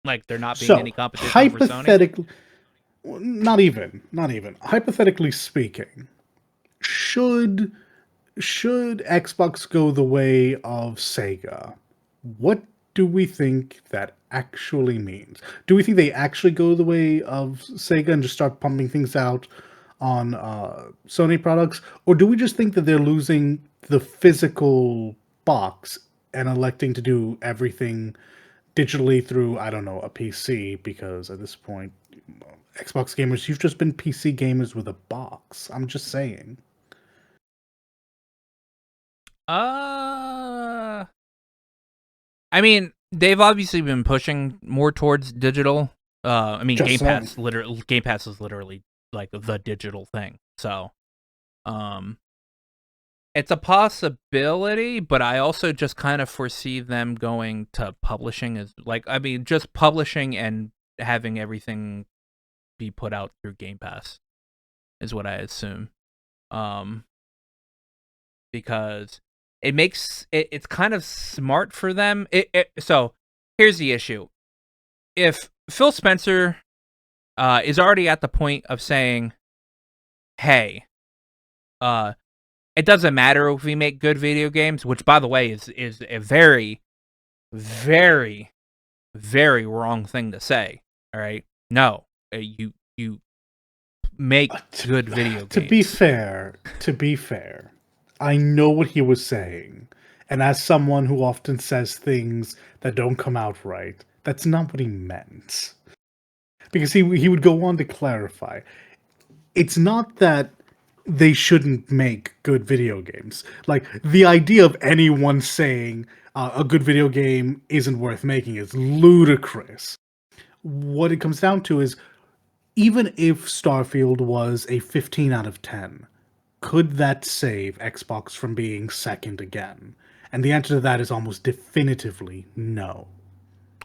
Like, there not being any competition for Sony? Hypothetically, not even. Hypothetically speaking, should Xbox go the way of Sega, what do we think that actually means? Do we think they actually go the way of Sega and just start pumping things out on Sony products? Or do we just think that they're losing the physical box and electing to do everything digitally through, I don't know, a PC? Because at this point, Xbox gamers, you've just been PC gamers with a box. I'm just saying. I mean, they've obviously been pushing more towards digital. I mean, Just Game Pass is literally like the digital thing. So, it's a possibility, but I also just kind of foresee them going to publishing as just publishing and having everything be put out through Game Pass is what I assume. Because it makes it's kind of smart for them. So here's the issue: if Phil Spencer is already at the point of saying, "Hey, it doesn't matter if we make good video games," which, by the way, is a very, very, very wrong thing to say. All right, no, you make good video games. To be fair, I know what he was saying, and as someone who often says things that don't come out right, that's not what he meant. Because he would go on to clarify, it's not that they shouldn't make good video games. Like, the idea of anyone saying a good video game isn't worth making is ludicrous. What it comes down to is, even if Starfield was a 15 out of 10, could that save Xbox from being second again? And the answer to that is almost definitively no.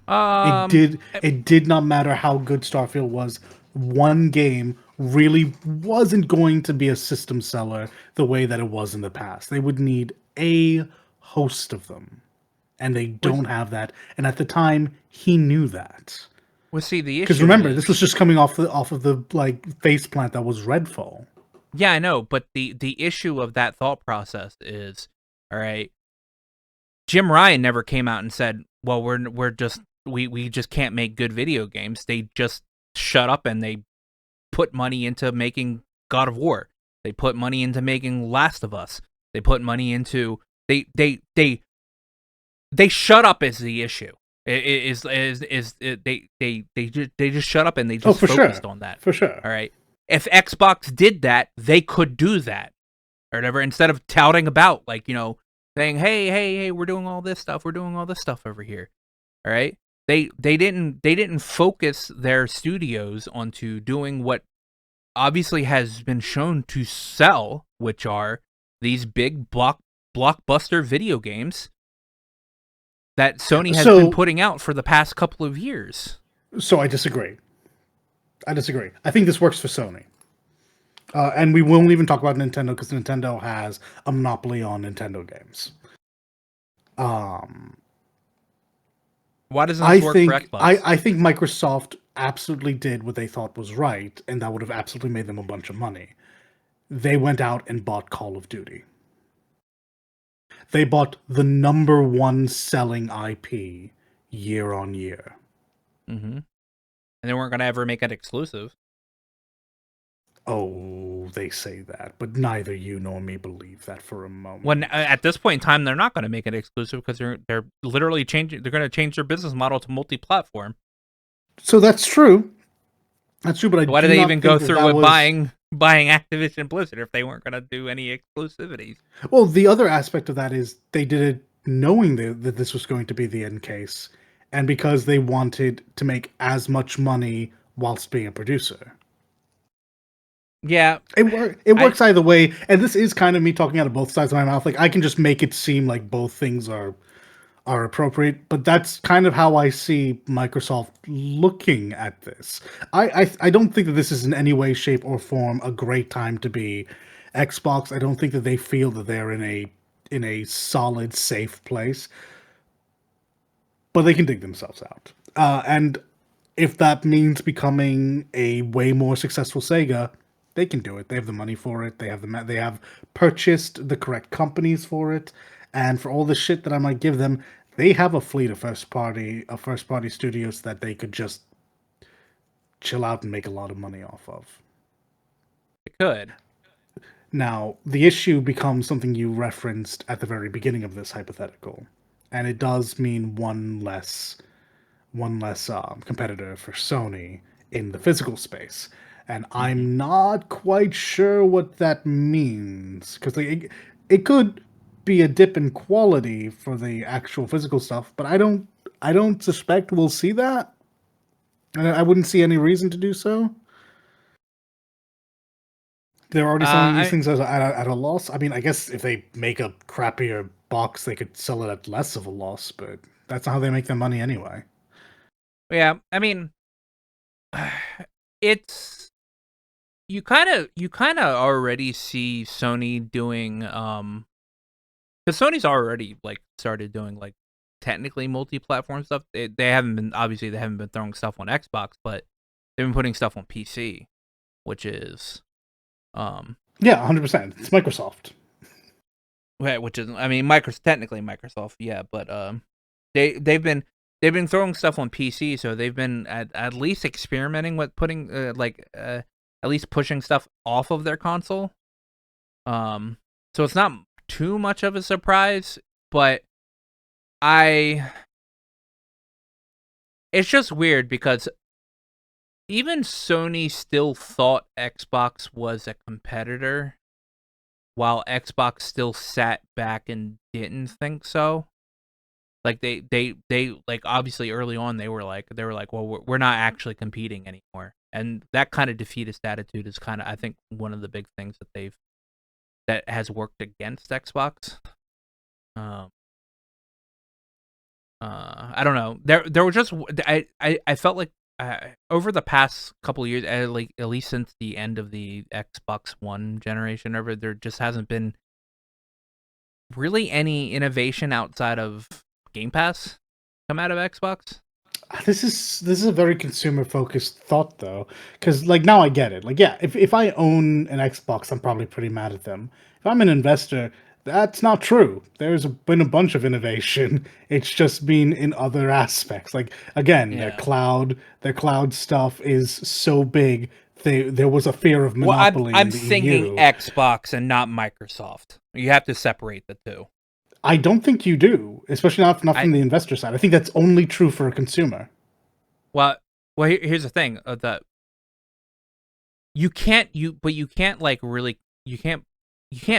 It did not matter how good Starfield was. One game really wasn't going to be a system seller the way that it was in the past. They would need a host of them, and they don't have that. And at the time, he knew that. Well, see, the issue because remember, this was just coming off of the like faceplant that was Redfall. Yeah, I know, but the issue of that thought process is, all right, Jim Ryan never came out and said, "Well, we just can't make good video games." They just shut up and they put money into making God of War. They put money into making Last of Us. They put money into they shut up is the issue. They just shut up and they just focused on that. For sure. All right. If Xbox did that, they could do that or whatever, instead of touting about, like, saying, hey, we're doing all this stuff. We're doing all this stuff over here. All right. They didn't focus their studios onto doing what obviously has been shown to sell, which are these big blockbuster video games that Sony has been putting out for the past couple of years. So I disagree. I think this works for Sony. And we won't even talk about Nintendo because Nintendo has a monopoly on Nintendo games. Why doesn't this work for Xbox? I think Microsoft absolutely did what they thought was right, and that would have absolutely made them a bunch of money. They went out and bought Call of Duty. They bought the #1 selling IP year on year. Mm-hmm. And they weren't going to ever make it exclusive. Oh, they say that, but neither you nor me believe that for a moment. When at this point in time, they're not going to make it exclusive because they're literally changing. They're going to change their business model to multi-platform. So that's true. That's true, but why do they even go through with buying Activision Blizzard if they weren't going to do any exclusivities? Well, the other aspect of that is they did it knowing that this was going to be the end case, and because they wanted to make as much money whilst being a producer. Yeah, it works either way, and this is kind of me talking out of both sides of my mouth. Like, I can just make it seem like both things are appropriate, but that's kind of how I see Microsoft looking at this. I don't think that this is in any way, shape, or form a great time to be Xbox. I don't think that they feel that they're in a solid, safe place, but they can dig themselves out. And if that means becoming a way more successful Sega, they can do it. They have the money for it. They have purchased the correct companies for it. And for all the shit that I might give them, they have a fleet of first party studios that they could just chill out and make a lot of money off of. They could. Now, the issue becomes something you referenced at the very beginning of this hypothetical, and it does mean one less competitor for Sony in the physical space. And I'm not quite sure what that means, because it could be a dip in quality for the actual physical stuff, but I don't suspect we'll see that. And I wouldn't see any reason to do so. They're already selling these things at a loss. I mean, I guess if they make a crappier box, they could sell it at less of a loss, but that's not how they make their money anyway. Yeah, I mean, it's you kind of already see Sony doing because Sony's already like started doing like technically multi-platform stuff. They haven't been throwing stuff on Xbox, but they've been putting stuff on PC, which is yeah, 100%. It's Microsoft. which is I mean technically Microsoft, yeah, but they've been throwing stuff on PC, so they've been at least experimenting with putting at least pushing stuff off of their console. So it's not too much of a surprise, but it's just weird because even Sony still thought Xbox was a competitor, while Xbox still sat back and didn't think so. Like they like obviously early on they were like well we're not actually competing anymore, and that kind of defeatist attitude is kind of I think one of the big things that has worked against Xbox. I don't know. There were just I felt like over the past couple of years, at least since the end of the Xbox One generation, there just hasn't been really any innovation outside of Game Pass come out of Xbox. This is a very consumer focused thought though, because like now I get it. Like yeah, if I own an Xbox, I'm probably pretty mad at them. If I'm an investor, that's not true. Been a bunch of innovation. It's just been in other aspects. Like again, Yeah. their cloud stuff is so big. There was a fear of monopoly. Well, I'm in the thinking EU. Xbox and not Microsoft. You have to separate the two. I don't think you do, especially not from the investor side. I think that's only true for a consumer. Well, here's the thing: that you can't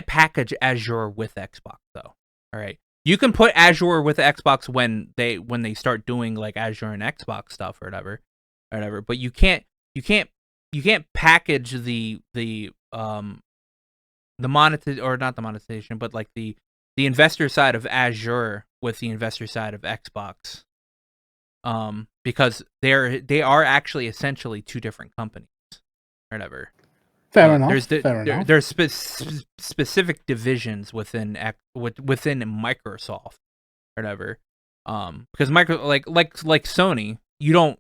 package Azure with Xbox though. All right, you can put Azure with Xbox when they start doing like Azure and Xbox stuff or whatever. But you can't package the not the monetization, but like the investor side of Azure with the investor side of Xbox, because they are actually essentially two different companies, or whatever. Fair enough. There's specific divisions within Microsoft, or whatever. Because like Sony, you don't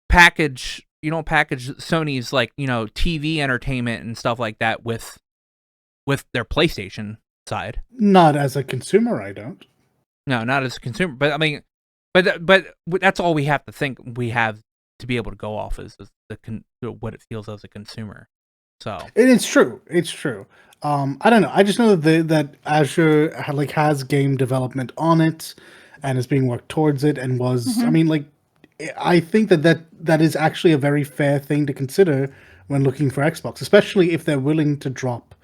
package Sony's like TV entertainment and stuff like that with their PlayStation side. Not as a consumer, I don't. No, not as a consumer. But I mean, but that's all we have to think. We have to be able to go off is what it feels as a consumer. So it's true. It's true. I don't know. I just know that Azure has game development on it, and is being worked towards it, and was. Mm-hmm. I mean, like, I think that is actually a very fair thing to consider when looking for Xbox, especially if they're willing to drop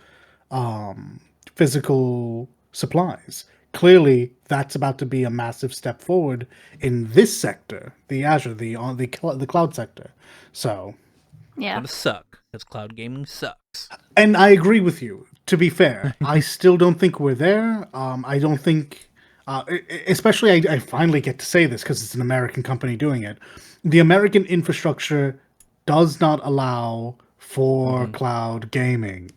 physical supplies. Clearly, that's about to be a massive step forward in this sector, the Azure, the cloud sector. So, yeah, it's gonna suck because cloud gaming sucks. And I agree with you. To be fair, I still don't think we're there. I don't think, especially I finally get to say this because it's an American company doing it. The American infrastructure does not allow for cloud gaming.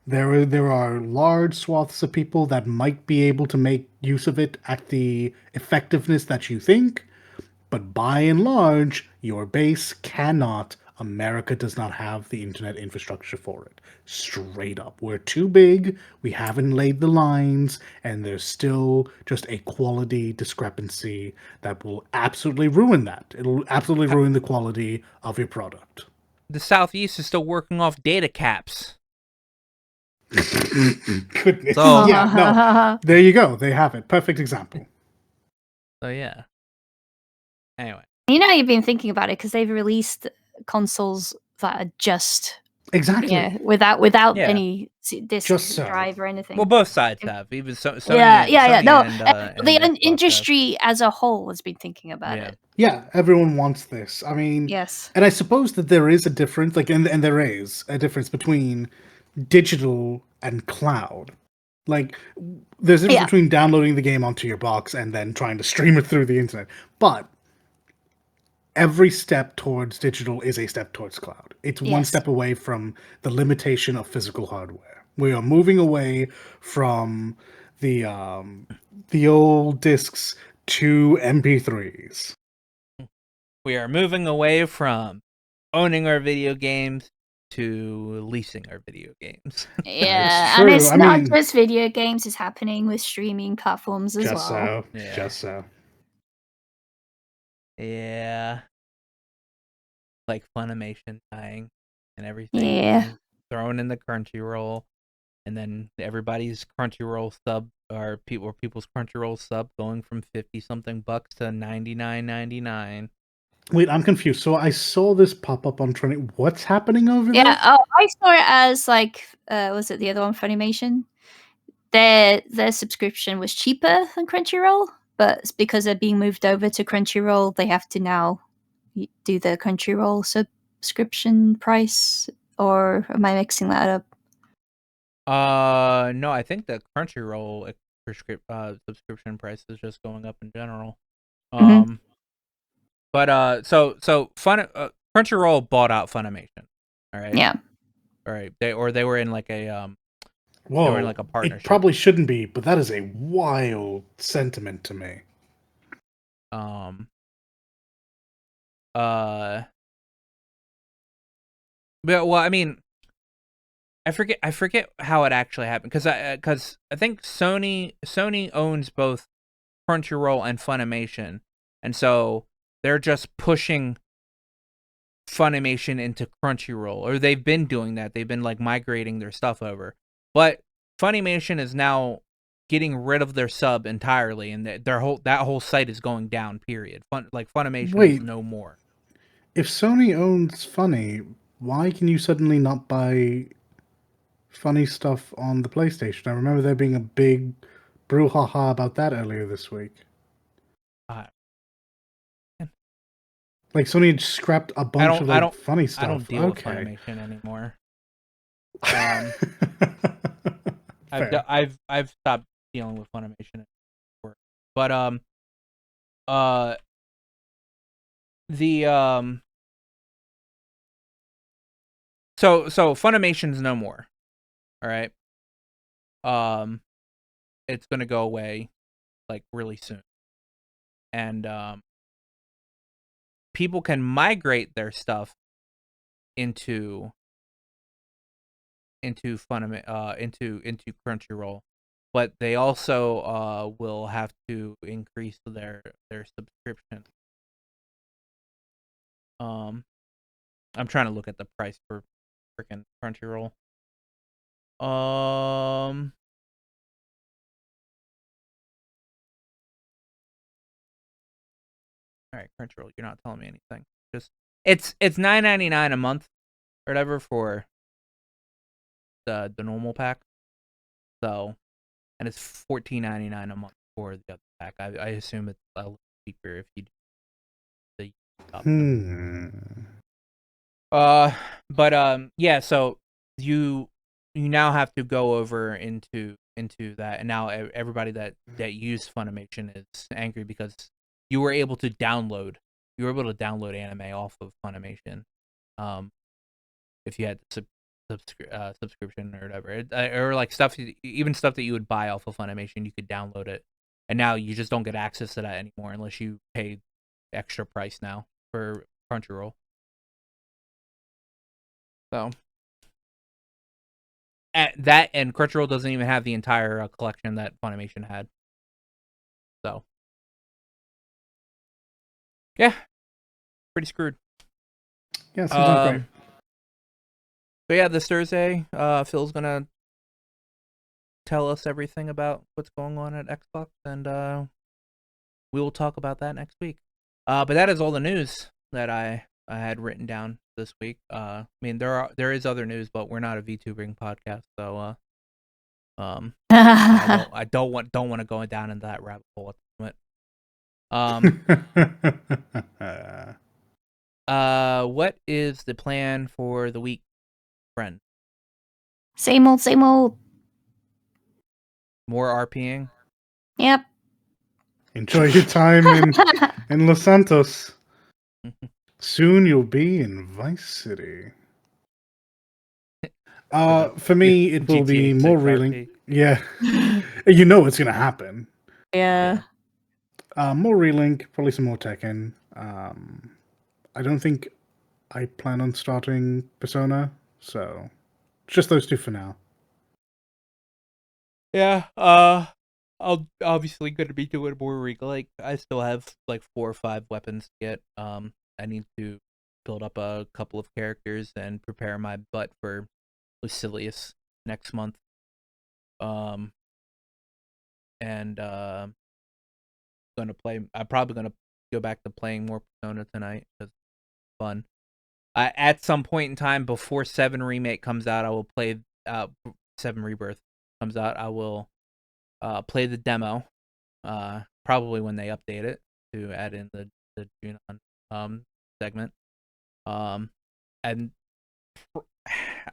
There are large swaths of people that might be able to make use of it at the effectiveness that you think, but by and large, your base cannot. America does not have the internet infrastructure for it. Straight up. We're too big, we haven't laid the lines, and there's still just a quality discrepancy that will absolutely ruin that. It'll absolutely ruin the quality of your product. The Southeast is still working off data caps. Goodness. So- Yeah, no. There you go. They have it. Perfect example. So yeah. Anyway. You know, you've been thinking about it because they've released consoles that are just Exactly. without Yeah. any disc Just so. drive or anything. Well, both sides have. Even Sony, Yeah. Sony No, and the Xbox have. industry as a whole has been thinking about Yeah. it. Yeah, everyone wants this. I mean, Yes. and I suppose that there is a difference, like, and there is a difference between digital and cloud. Like, there's a difference Yeah. between downloading the game onto your box and then trying to stream it through the internet. But every step towards digital is a step towards cloud. It's one Yes. step away from the limitation of physical hardware. We are moving away from the old discs to MP3s. We are moving away from owning our video games to leasing our video games. Yeah, true. and it's I not mean- just video games; it's happening with streaming platforms as Just well. so. Yeah. Just so. Yeah. Like Funimation dying and everything. Yeah. being thrown in the Crunchyroll, and then everybody's Crunchyroll sub or people's Crunchyroll sub going from 50 something bucks to $99.99. Wait, I'm confused. So I saw this pop up on Trinity. What's happening over Yeah. there? Oh, I saw it as like, was it the other one, Funimation? Their subscription was cheaper than Crunchyroll, but it's because they're being moved over to Crunchyroll, they have to now do the Crunchyroll subscription price. Or am I mixing that up? No, I think the Crunchyroll subscription price is just going up in general. Mhm. But so Crunchyroll bought out Funimation. All right. Yeah. All right. They were in like a Whoa. they were in like a It partnership. probably shouldn't be, but that is a wild sentiment to me. But well, I mean, I forget how it actually happened because I think Sony owns both Crunchyroll and Funimation, and so they're just pushing Funimation into Crunchyroll, or they've been doing that. They've been like migrating their stuff over, but Funimation is now getting rid of their sub entirely, and that whole site is going down. Period. Funimation Wait. is no more. If Sony owns Funny, why can you suddenly not buy Funny stuff on the PlayStation? I remember there being a big brouhaha about that earlier this week. Like Sony had scrapped a bunch of Funny stuff. I don't deal with Funimation anymore. I've stopped dealing with Funimation, but so Funimation's no more. All right. It's gonna go away like really soon, and people can migrate their stuff into Crunchyroll, but they also will have to increase their subscription. I'm trying to look at the price for freaking Crunchyroll. All right, Crunchyroll, you're not telling me anything. Just it's $9.99 a month or whatever for the normal pack. So, and it's $14.99 a month for the other pack. I assume it's a little cheaper if you do the But yeah, so you now have to go over into that, and now everybody that used Funimation is angry because you were able to download anime off of Funimation, if you had subscription or whatever, or like even stuff that you would buy off of Funimation, you could download it, and now you just don't get access to that anymore unless you pay the extra price now for Crunchyroll. So and Crunchyroll doesn't even have the entire collection that Funimation had. So yeah, pretty screwed. Yeah, seems like great. But yeah, this Thursday, Phil's gonna tell us everything about what's going on at Xbox, and we will talk about that next week. But that is all the news that I had written down this week. I mean, there is other news, but we're not a VTubing podcast, so I don't want to go down into that rabbit hole at the moment. What is the plan for the week, friend? Same old, same old. More RPing? Yep. Enjoy your time in Los Santos. Soon you'll be in Vice City. For me, it will be GTA more 6 reeling. RP. Yeah, you know it's gonna happen. Yeah. More reeling, probably some more Tekken. I don't think I plan on starting Persona, so just those two for now. Yeah, I'll obviously gonna be doing more Regal. Like, I still have like 4 or 5 weapons to get. I need to build up a couple of characters and prepare my butt for Lucilius next month. And I'm probably gonna go back to playing more Persona tonight because it's fun. At some point in time before 7 Remake comes out, I will play 7 Rebirth comes out. I will play the demo. Probably when they update it to add in the Junon segment. And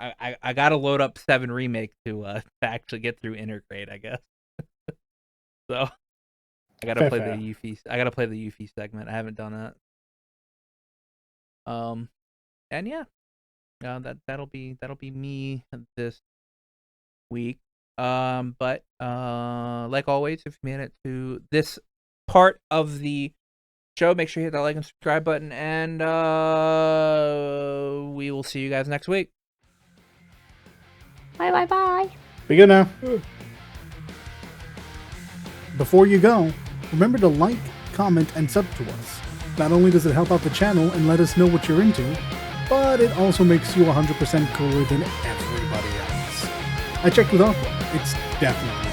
I gotta load up 7 Remake to actually get through Intergrade, I guess. So I gotta play the Yuffie. I gotta play the Yuffie segment. I haven't done that. And yeah, that'll be me this week. But like always, if you made it to this part of the show, make sure you hit that like and subscribe button, and we will see you guys next week. Bye, bye, bye. Be good now. Before you go, remember to like, comment, and sub to us. Not only does it help out the channel and let us know what you're into, but it also makes you 100% cooler than everybody else. I checked with Aqua. It's definitely